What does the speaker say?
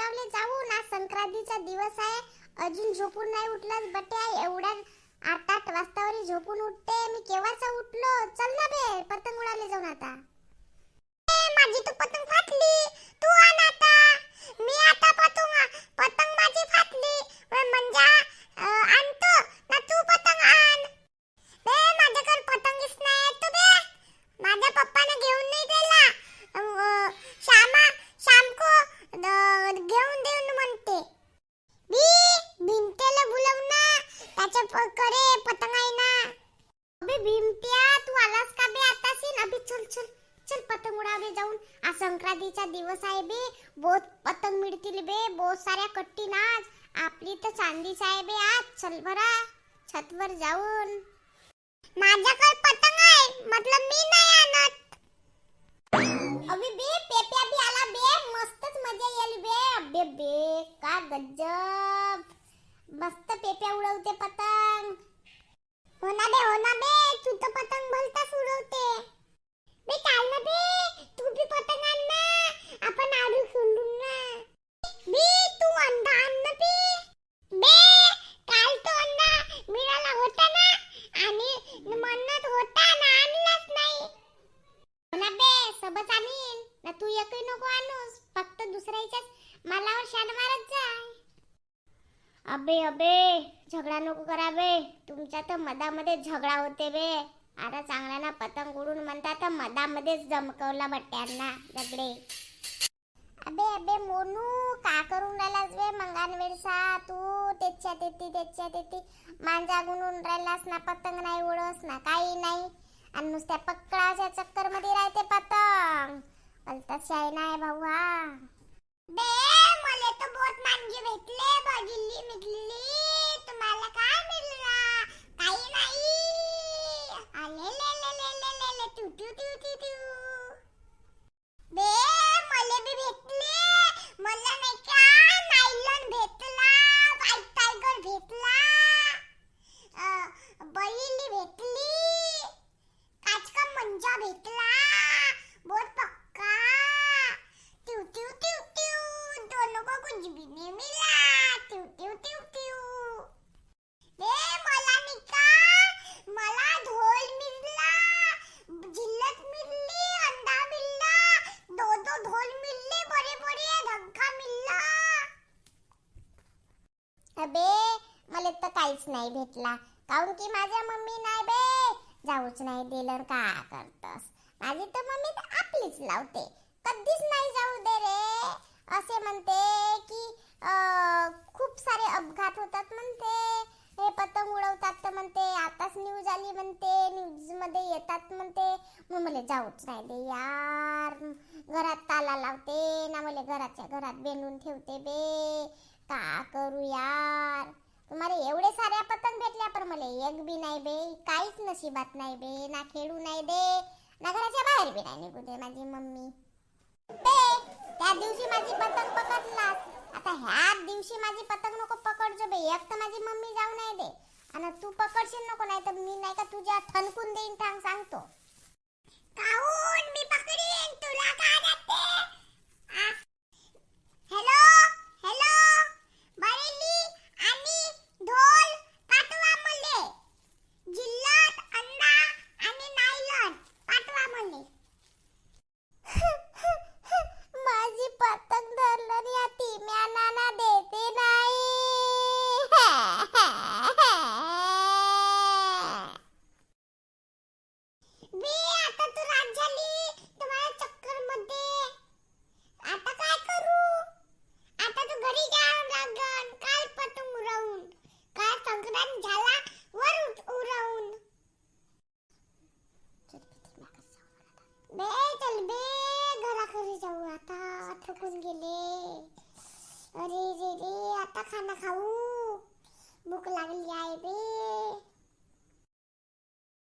पतंगुडावले जाऊन. आज संक्रांतीचा दिवस आहे. अजून झोपून नाही उठलास बट्या. एवढ्या 8 वाजतावरी झोपून उठते मी. केव्हाचा उठलो. चल ना बे पतंग उडावले जाऊन आता. माझी तू पतंग फाटली. तू आण आता. मी आता पतंग माझी फाटली म्हणजे आणतो ना. तू पतंग आण बे. माझ्याकडे पतंगच नाही तू बे. माझ्या पप्पाने घेऊन नाही दिला. शामको घेऊन देऊन म्हणते. भीमतेला बोलव ना. त्याच्याकडे पतंग आहे ना. अबे भीमत्या तू आलास का बे आतासीन. अबे चल चल चल पतंग उडावले जाऊन. आज संक्रांतीचा दिवस आहे बे. बहुत पतंग मिळतील बे. बहुत साऱ्या कट्टी नाच. आपली तर चांदीच आहे बे आज. चल बरा छतवर जाऊन. माझ्याकडे पतंग आहे मतलब मी नाही आणत. अबे बे पेप्या बी आला बे. मस्तच मजा येईल बे. अबे बे का गजब. मस्त पेप्या उडवते पतंग. हो ना बे तू तर पतंग भलताच उडवते बे. चाल ना बे तू भी पतंग आण ना. आपण आडू सोडून ना बे. तू अंडा आण ना बे. काल तो अंडा मिळाला होता ना आणि म्हणत होता ना आणलाच नाही. हो ना बे सबच आणीन ना. तू एकही नको आणूस. फक्त दुसऱ्याच्याच मालावर शान मारत जाय. अबे झगडा नको करा बे. तुमच्या तर मधामध्ये झगडा होते बे. आता चांगला ना पतंग उडून म्हणतात तर मधामध्येच जमकवला बट्ट्यांना दगडे. अबे मोनू का करून राहिलास बे मंगान वेळसा. तू त्याच्या तेती मांजा गुणून राहिलास ना. पतंग नाही उडवस ना काही नाही. आणि नुसत्या पकडाच्या चक्कर मध्ये राहते पतंग. भलताच शाय नाही भाऊ हा बे. मला तर बहुत मांजे भेटले बगिल्ली मिटली. तुम्हाला काय मिळला. काही नाही. बे मला बी भेटले. मला नाही का नायलॉन भेटला. व्हाईट टायगर भेटला. बहिली भेटली. काच का मंजा भेटला. बहुत पक्का. ट्यू ट्यू ट्यू ट्यू. दोनों को कुछ भी नहीं मिला. ट्यू ट्यू ट्यू ट्यू. बे मला नाही का. मला ढोल मिळला. जिल्लत मिळली. अंडा मिळला. दो ढोल मिळले. बड़े धक्का मिळला. अबे मला तर काहीच नाही भेटला. काऊन की माझ्या मम्मी नाही बे जाऊच नाही दिलं. का करतस. माझी तर मम्मी आपलीच लावते. कधीच नाही जाऊ दे रे. असे म्हणते की खूप सारे अपघात होतात म्हणते. हे पतंग उडवतात तर म्हणते. आताच न्यूज आली म्हणते. न्यूज मध्ये येतात म्हणते. मग मला जाऊच नाही दे यार. घरात ताला लावते ना. मला घराच्या घरात बेंडून ठेवते बे. का करू यार. तुम्हाला एवढे साऱ्या पतंग भेटल्या पण मला एक बी नाही बे. काहीच नशिबात नाही बे. ना खेळू नाही दे ना घराच्या बाहेर बी नाही निघू दे माझी मम्मी बे. त्या दिवशी माझी पतंग पकडलास. आता ह्या दिवशी माझी पतंग नको पकडजो बे. एक तर माझी मम्मी जाऊ नाही दे. आणि तू पकडशील नको. नाही तर मी नाही का तुझ्या ठणकून देईन सांगतो. काऊन मी पकडीन तुला काय जाते. हॅलो बरेली आणि ढोल पाठवा मले. जिल्लत अंडा आणि नायलॉन पाठवा मले. माझी पतंग धरलं या तिम्याना देते नाही. बे आता तू रात झाली. तुम्हाला चक्कर मध्ये. आता काय करू. आता तू घरी जाऊन लागन. काल पतंग उडवून. काल संक्रांत झाला वर उडवून. बे चल बे घराकडे जाऊ. आता थकून गेले. अरे रे आता खाना खाऊ. भूक लागली आहे बे.